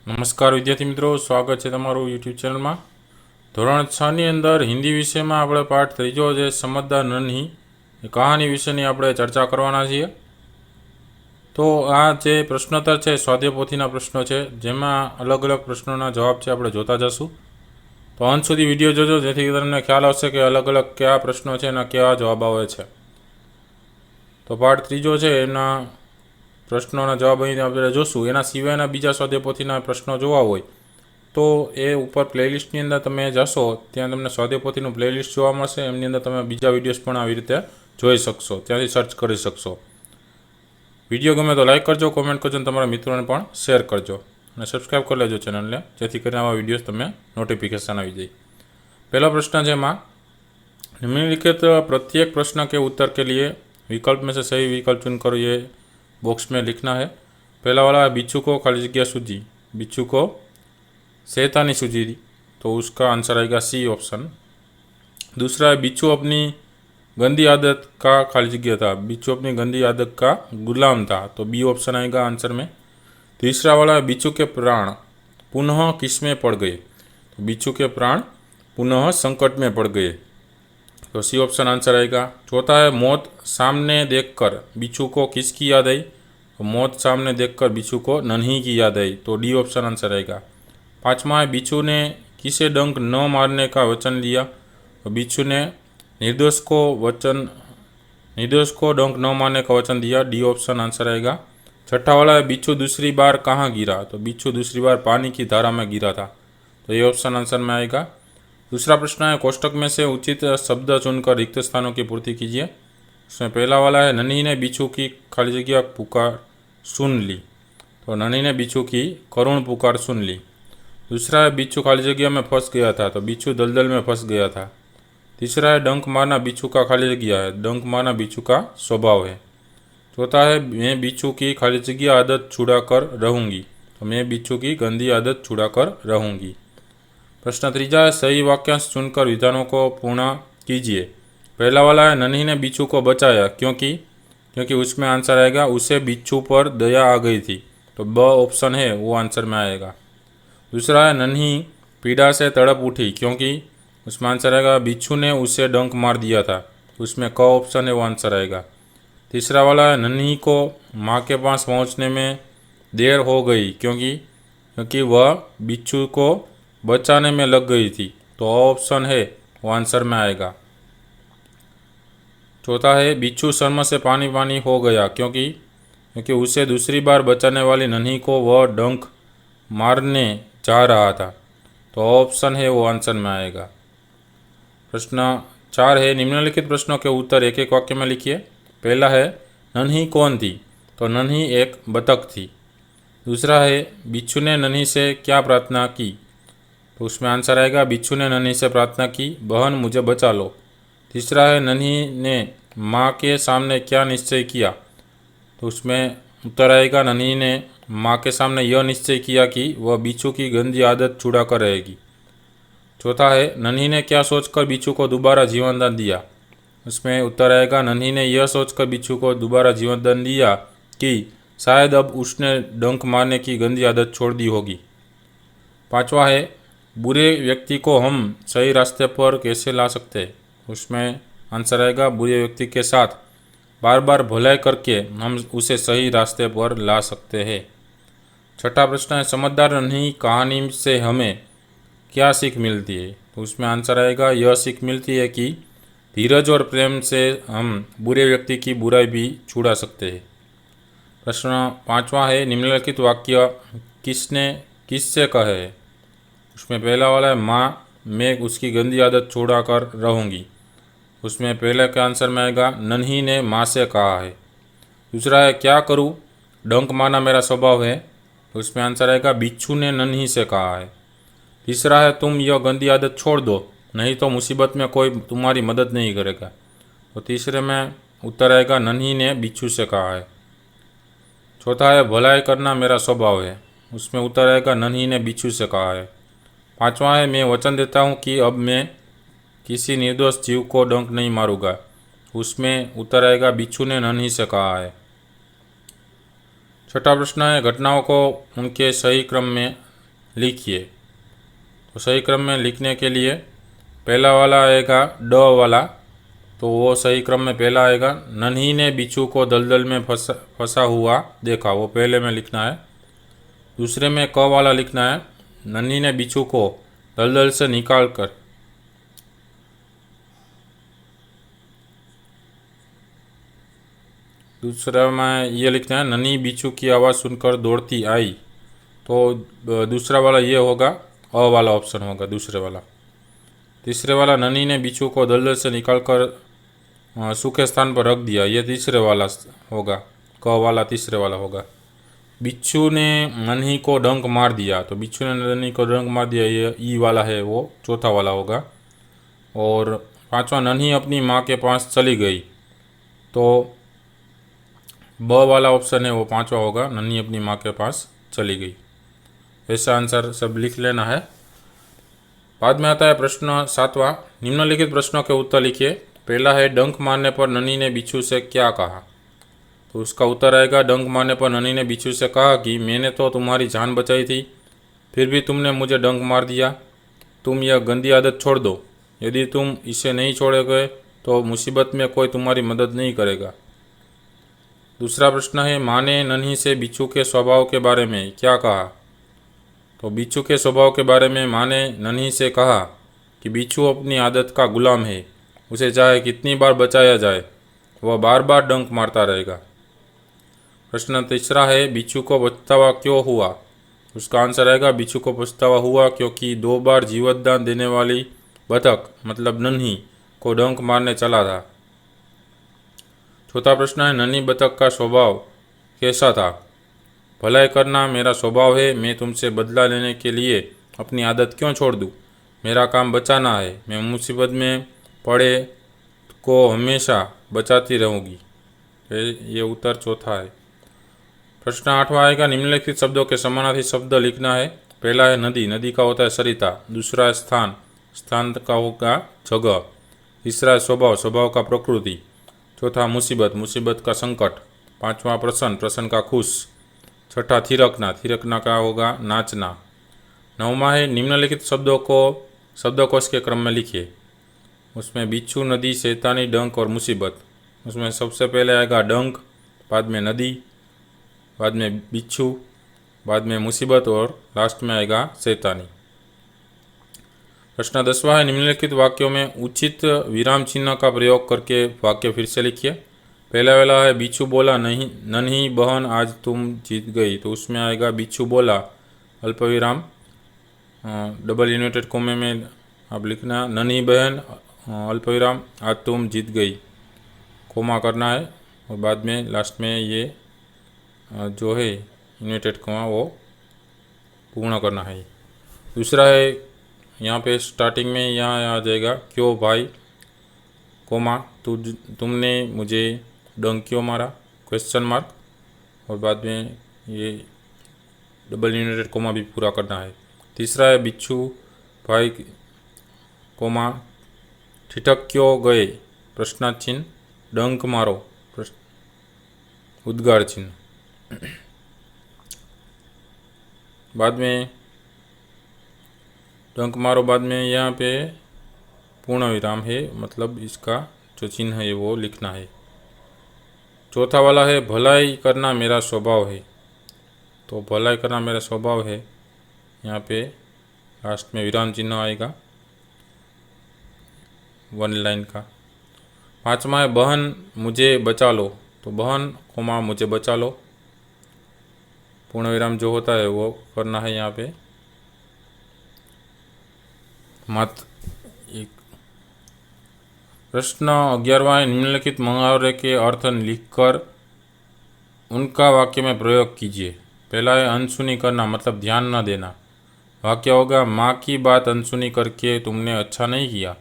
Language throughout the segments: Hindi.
नमस्कार विद्यार्थी मित्रों, स्वागत है तमारू यूट्यूब चैनल में। धोरण 6 ની અંદર हिंदी विषय में આપણે પાઠ ત્રીજો જે સમજદાર નન્હી એ કહાની વિશેની આપણે ચર્ચા કરવાના છીએ। તો આ જે પ્રશ્નોત્તર છે સ્વાધ્યાય પોથીના પ્રશ્નો છે, જેમાં અલગ અલગ પ્રશ્નોના જવાબ છે આપણે જોતા જશું। તો અંત સુધી વિડીયો જોજો, જેથી તમને ખ્યાલ આવશે કે અલગ અલગ કયા પ્રશ્નો છે અને કેવા જવાબ આવે છે। તો પાઠ ત્રીજો છે એના પ્રશ્નોના જવાબ અહીં આપણે જોશું। એના સિવાયના બીજા સ્વાધ્યાય પોથીના પ્રશ્નો જોવા હોય તો એ ઉપર પ્લેલિસ્ટની અંદર તમે જશો, ત્યાં તમને સ્વાધ્યાય પોથીનું પ્લેલિસ્ટ જોવા મળશે। એમની અંદર તમે બીજા વિડીયોઝ પણ આવી રીતે જોઈ શકશો, ત્યાંથી સર્ચ કરી શકશો। વિડીયો ગમે તો લાઇક કરજો, કોમેન્ટ કરજો અને તમારા મિત્રોને પણ શેર કરજો અને સબસ્ક્રાઈબ કરી લેજો ચેનલને, જેથી કરીને આવા વિડીયોઝ તમે નોટિફિકેશન આવી જાય। પહેલો પ્રશ્ન છે એમાં, निम्नलिखित प्रत्येक प्रश्न के उत्तर के लिए विकल्प में से सही विकल्प चुनकर ये बॉक्स में लिखना है। पहला वाला है बिच्छू को खाली जगह सूझी, बिच्छू को शैतानी सूझी, तो उसका आंसर आएगा सी ऑप्शन। दूसरा है बिच्छू अपनी गंदी आदत का खाली जगह था, बिच्छू अपनी गंदी आदत का गुलाम था, तो बी ऑप्शन आएगा आंसर में। तीसरा वाला है बिच्छू के प्राण पुनः किस में पड़ गए, तो बिच्छू के प्राण पुनः संकट में पड़ गए, तो सी ऑप्शन आंसर आएगा। चौथा है मौत सामने देखकर बिच्छू को किसकी याद आई, तो मौत सामने देखकर बिच्छू को नन्ही की याद आई, तो डी ऑप्शन आंसर आएगा। पांचवा है बिच्छू ने किसे डंक न मारने का वचन लिया, तो बिच्छू ने निर्दोष को डंक न मारने का वचन दिया, डी ऑप्शन आंसर आएगा। छठा वाला है बिच्छू दूसरी बार कहाँ गिरा, तो बिच्छू दूसरी बार पानी की धारा में गिरा था, तो ये ऑप्शन आंसर में आएगा। दूसरा प्रश्न है कोष्टक में से उचित शब्द चुनकर रिक्त स्थानों की पूर्ति कीजिए। उसमें पहला वाला है नन्ही ने बिच्छू की खाली जगह पुकार सुन ली, तो नन्ही ने बिच्छू की करुण पुकार सुन ली। दूसरा है बिच्छू खाली जगह में फंस गया था, तो बिच्छू दलदल में फंस गया था। तीसरा है डंक मारना बिच्छू का खाली जगह है, डंक मारना बिच्छू का स्वभाव है। चौथा है मैं बिच्छू की खाली जगह आदत छुड़ा कर रहूँगी, तो मैं बिच्छू की गंदी आदत छुड़ा कर रहूँगी। प्रश्न तीजा है सही वाक्यांश चुनकर विधानों को पूर्ण कीजिए। पहला वाला है नन्ही ने बिच्छू को बचाया क्योंकि उसमें आंसर आएगा उसे बिच्छू पर दया आ गई थी, तो ब ऑप्शन है वो आंसर में आएगा। दूसरा है नन्ही पीड़ा से तड़प उठी क्योंकि उसमें आंसर आएगा बिच्छू ने उसे डंक मार दिया था, उसमें क ऑप्शन है वो आंसर आएगा। तीसरा वाला है नन्ही को माँ के पास पहुँचने में देर हो गई क्योंकि वह बिच्छू को बचाने में लग गई थी, तो ऑप्शन है वो आंसर में आएगा। चौथा है बिच्छू शर्म से पानी पानी हो गया क्योंकि उसे दूसरी बार बचाने वाली नन्ही को वह डंक मारने जा रहा था, तो ऑप्शन है वो आंसर में आएगा। प्रश्न 4 है निम्नलिखित प्रश्नों के उत्तर एक एक वाक्य में लिखिए। पहला है नन्ही कौन थी, तो नन्ही एक बतख थी। दूसरा है बिच्छू ने नन्ही से क्या प्रार्थना की, तो उसमें आंसर आएगा बिच्छू ने नन्ही से प्रार्थना की बहन मुझे बचा लो। तीसरा है नन्ही ने माँ के सामने क्या निश्चय किया, तो उसमें उत्तर आएगा नन्ही ने माँ के सामने यह निश्चय किया कि वह बिच्छू की गंदी आदत छुड़ा कर रहेगी। चौथा है नन्ही ने क्या सोचकर बिच्छू को दोबारा जीवन दान दिया, उसमें उत्तर आएगा नन्ही ने यह सोचकर बिच्छू को दोबारा जीवन दान दिया कि शायद अब उसने डंक मारने की गंदी आदत छोड़ दी होगी। पांचवा है बुरे व्यक्ति को हम सही रास्ते पर कैसे ला सकते हैं, उसमें आंसर आएगा बुरे व्यक्ति के साथ बार बार भलाई करके हम उसे सही रास्ते पर ला सकते हैं। छठा प्रश्न है समझदार नन्ही कहानी से हमें क्या सीख मिलती है, तो उसमें आंसर आएगा यह सीख मिलती है कि धीरज और प्रेम से हम बुरे व्यक्ति की बुराई भी छुड़ा सकते हैं। प्रश्न 5वां है निम्नलिखित वाक्य किससे कहे है, उसमें पहला वाला है माँ मैं उसकी गंदी आदत छुड़ा कर रहूँगी, उसमें पहले का आंसर में आएगा नन्ही ने माँ से कहा है। दूसरा है क्या करूँ डंक मारना मेरा स्वभाव है, तो उसमें आंसर आएगा बिच्छू ने नन्ही से कहा है। तीसरा है तुम यह गंदी आदत छोड़ दो नहीं तो मुसीबत में कोई तुम्हारी मदद नहीं करेगा, तो तीसरे में उत्तर आएगा नन्ही ने बिच्छू से कहा है। चौथा है भलाई करना मेरा स्वभाव है, उसमें उत्तर आएगा नन्ही ने बिच्छू से कहा है। पांचवा है मैं वचन देता हूँ कि अब मैं किसी निर्दोष जीव को डंक नहीं मारूंगा, उसमें उत्तर आएगा बिच्छू ने नन्ही से कहा है। छठा प्रश्न है घटनाओं को उनके सही क्रम में लिखिए। तो सही क्रम में लिखने के लिए पहला वाला आएगा ड वाला, तो वो सही क्रम में पहला आएगा। नन्ही ने बिच्छू को दलदल में फंसा हुआ देखा, वो पहले में लिखना है। दूसरे में क वाला लिखना है, नन्ही ने बिच्छू को दलदल से निकाल कर। दूसरा में ये लिखना है, नन्ही बिच्छू की आवाज़ सुनकर दौड़ती आई, तो दूसरा वाला ये होगा, अ वाला ऑप्शन होगा दूसरे वाला। तीसरे वाला, नन्ही ने बिच्छू को दलदल से निकाल कर सूखे स्थान पर रख दिया, ये तीसरे वाला होगा, क वाला तीसरे वाला होगा। बिच्छू ने नन्ही को डंक मार दिया, तो बिच्छू ने नन्ही को डंक मार दिया, ये ई वाला है, वो चौथा वाला होगा। और पांचवा, नन्ही अपनी माँ के पास चली गई, तो ब वाला ऑप्शन है वो पांचवा होगा, नन्ही अपनी माँ के पास चली गई। ऐसा आंसर सब लिख लेना है। बाद में आता है प्रश्न 7वां। निम्नलिखित प्रश्नों के उत्तर लिखिए। पहला है, डंक मारने पर नन्ही ने बिच्छू से क्या कहा, तो उसका उत्तर आएगा, डंक मारने पर नन्ही ने बिच्छू से कहा कि मैंने तो तुम्हारी जान बचाई थी, फिर भी तुमने मुझे डंक मार दिया। तुम यह गंदी आदत छोड़ दो, यदि तुम इसे नहीं छोड़ोगे तो मुसीबत में कोई तुम्हारी मदद नहीं करेगा। दूसरा प्रश्न है, माँ ने नन्ही से बिच्छू के स्वभाव के बारे में क्या कहा, तो बिच्छू के स्वभाव के बारे में माँ ने नन्ही से कहा कि बिच्छू अपनी आदत का गुलाम है, उसे चाहे कितनी बार बचाया जाए वह बार बार डंक मारता रहेगा। प्रश्न तीसरा है, बिच्छू को पछतावा क्यों हुआ, उसका आंसर आएगा, बिच्छू को पछतावा हुआ क्योंकि 2 बार जीवतदान देने वाली बतख मतलब नन्ही को डंक मारने चला था। चौथा प्रश्न है, नन्ही बतख का स्वभाव कैसा था, भलाई करना मेरा स्वभाव है, मैं तुमसे बदला लेने के लिए अपनी आदत क्यों छोड़ दूँ, मेरा काम बचाना है, मैं मुसीबत में पड़े को हमेशा बचाती रहूँगी। ये उत्तर चौथा है। प्रश्न 8वां आएगा, निम्नलिखित शब्दों के समानार्थी शब्द लिखना है। पहला है नदी, नदी का होता है सरिता। दूसरा है स्थान, स्थान का होगा जगह। तीसरा है स्वभाव, स्वभाव का प्रकृति। चौथा मुसीबत, मुसीबत का संकट। पांचवा प्रसन्न, प्रसन्न का खुश। छठा थिरकना, थिरकना का होगा नाचना। नौवां है, निम्नलिखित शब्दों को शब्दकोश के क्रम में लिखिए। उसमें बिच्छू, नदी, शैतानी, डंक और मुसीबत। उसमें सबसे पहले आएगा डंक, बाद में नदी, बाद में बिच्छू, बाद में मुसीबत और लास्ट में आएगा शैतानी। प्रश्न 10वां है, निम्नलिखित वाक्यों में उचित विराम चिन्ह का प्रयोग करके वाक्य फिर से लिखिए। पहला वाला है, बिच्छू बोला नहीं नन्ही बहन आज तुम जीत गई, तो उसमें आएगा बिच्छू बोला अल्प विराम डबल इन्वर्टेड कोमे में आप लिखना, नन्ही बहन अल्प विराम आज तुम जीत गई, कोमा करना है और बाद में लास्ट में ये जो है इन्वर्टेड कोमा वो पूर्ण करना है। दूसरा है, यहाँ पे स्टार्टिंग में यहाँ आ जाएगा, क्यों भाई कोमा तुमने मुझे डंक क्यों मारा, क्वेश्चन मार्क, और बाद में ये डबल इन्वर्टेड कोमा भी पूरा करना है। तीसरा है, बिच्छू भाई कोमा ठिठक क्यों गए, प्रश्नार्थ चिन्ह, डंक मारो उद्गार चिन्ह। बाद में डंक मारो, बाद में यहाँ पे पूर्ण विराम है, मतलब इसका जो चिन्ह है वो लिखना है। चौथा वाला है, भलाई करना मेरा स्वभाव है, तो भलाई करना मेरा स्वभाव है, यहाँ पे लास्ट में विराम चिन्ह आएगा 1 लाइन का। पांचवा है, बहन मुझे बचा लो, तो बहन कोमा मुझे बचा लो, पूर्ण विराम जो होता है वो करना है यहाँ पे। मत एक प्रश्न 11वां है, निम्नलिखित मुहावरे के अर्थ लिखकर उनका वाक्य में प्रयोग कीजिए। पहला है, अनसुनी करना मतलब ध्यान न देना, वाक्य होगा, माँ की बात अनसुनी करके तुमने अच्छा नहीं किया।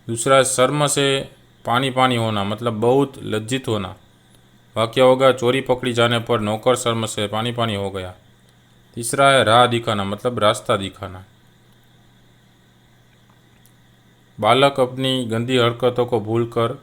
दूसरा है, शर्म से पानी पानी होना मतलब बहुत लज्जित होना, वाक्य होगा, चोरी पकड़ी जाने पर नौकर शर्म से पानी पानी हो गया। तीसरा है, राह दिखाना मतलब रास्ता दिखाना, बालक अपनी गंदी हरकतों को भूलकर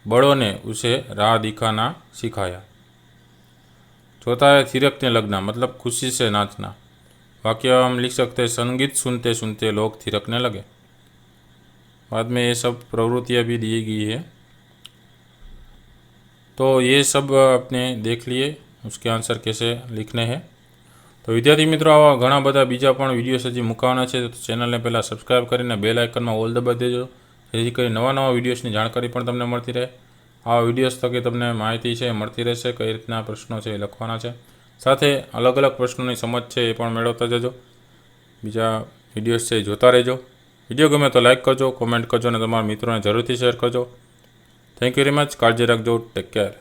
बड़ों ने उसे राह दिखाना सिखाया। चौथा है, थिरकने लगना मतलब खुशी से नाचना, वाक्य हम लिख सकते हैं, संगीत सुनते सुनते लोग थिरकने लगे। बाद में ये सब प्रवृत्तियाँ भी दी गई है। तो ये सब आपने देख लिए, उसके आंसर कैसे लिखने हैं। तो विद्यार्थी मित्रों, आवा घણા બધા બીજા પણ વિડીયોઝ હજી મૂકવાના છે, તો ચેનલને પહેલાં સબસ્ક્રાઈબ કરીને બેલ આઇકનમાં ઓલ દબાવી દેજો, જેથી કરી નવા વિડીયોઝની જાણકારી પણ તમને મળતી રહે। આ વિડીયોઝ થકી તમને માહિતી છે મળતી રહેશે, કઈ રીતના પ્રશ્નો છે એ લખવાના છે, સાથે અલગ અલગ પ્રશ્નોની સમજ છે એ પણ મેળવતા જજો। બીજા વિડીયોઝ છે એ જોતા રહેજો। વિડીયો ગમે તો લાઇક કરજો, કોમેન્ટ કરજો અને તમારા મિત્રોને જરૂરથી શેર કરજો। Thank you very much. કાળજી રાખજો। Take care.